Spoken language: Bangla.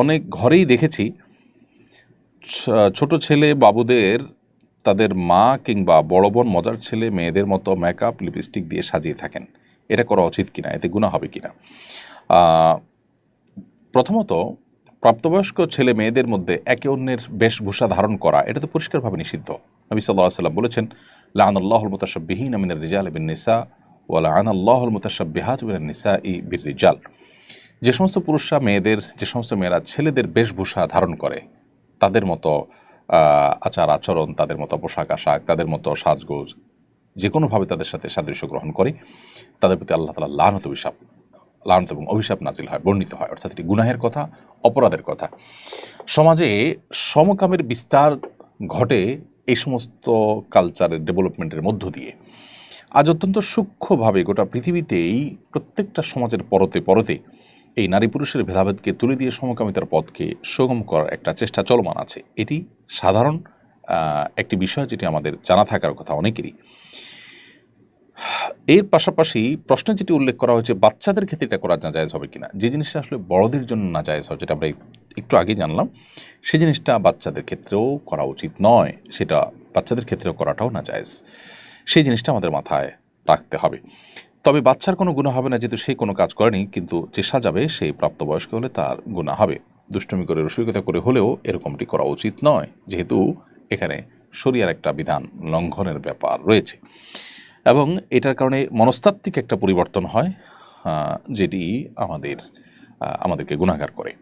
অনেক ঘরেই দেখেছি ছোট ছেলে বাবুদের তাদের মা কিংবা বড় বোন মজার ছেলে মেয়েদের মতো মেকআপ লিপস্টিক দিয়ে সাজিয়ে থাকেন। এটা করা উচিত কিনা, এতে গুনাহ হবে কিনা? প্রথমত, প্রাপ্তবয়স্ক ছেলে মেয়েদের মধ্যে একে অন্যের বেশভূষা ধারণ করা এটা তো পরিষ্কারভাবে নিষিদ্ধ। নবী সাল্লাল্লাহু আলাইহি ওয়াসাল্লাম বলেছেন, লাআনাল্লাহুল মুতাশাব্বিহিনা মিনার রিজালি বিন নিসা ওয়া লাআনাল্লাহুল মুতাশাব্বিহাতি মিনান নিসাই বির রিজাল। যে সমস্ত পুরুষরা যে সমস্ত মেয়েরা ছেলেদের বেশভূষা ধারণ করে, তাদের মতো আচার আচরণ, তাদের মতো পোশাক আশাক, তাদের মতো সাজগোজ, যে কোনোভাবে তাদের সাথে সাদৃশ্য গ্রহণ করে, তাদের প্রতি আল্লাহ তাআলা লানত এবং অভিশাপ নাজিল হয়, বর্ণিত হয়। অর্থাৎ এটি গুনাহের কথা, অপরাধের কথা। সমাজে সমকামের বিস্তার ঘটে এই সমস্ত কালচারের ডেভেলপমেন্টের মধ্য দিয়ে। আজ অত্যন্ত সূক্ষ্মভাবে গোটা পৃথিবীতেই প্রত্যেকটা সমাজের পরতে পরতে এই নারী পুরুষের ভেদাভেদকে তুলে দিয়ে সমকামিতার পথকে সুগম করার একটা চেষ্টা চলমান আছে। এটি সাধারণ একটি বিষয়, যেটি আমাদের জানা থাকার কথা অনেকেরই। এর পাশাপাশি প্রশ্নে যেটি উল্লেখ করা হয়েছে, বাচ্চাদের ক্ষেত্রে এটা করা নাজায়েজ হবে কিনা। যে জিনিসটা আসলে বড়দের জন্য নাজায়েজ হয়, যেটা আমরা একটু আগে জানলাম, সেই জিনিসটা বাচ্চাদের ক্ষেত্রেও করা উচিত নয়, সেটা বাচ্চাদের ক্ষেত্রেও করাটাও নাজায়েজ। সেই জিনিসটা আমাদের মাথায় রাখতে হবে। তবে বাচ্চার কোনো গুনাহ হবে না, যেহেতু সে কোনো কাজ করেনি, কিন্তু যে সাজাবে সেই প্রাপ্তবয়স্ক হলে তার গুনাহ হবে। দুষ্টুমি করে রসিকতা করে হলেও এরকমটি করা উচিত নয়, যেহেতু এখানে শরিয়ার একটা বিধান লঙ্ঘনের ব্যাপার রয়েছে এবং এটার কারণে মনস্তাত্ত্বিক একটা পরিবর্তন হয়, যেটি আমাদেরকে গুনাহগার করে।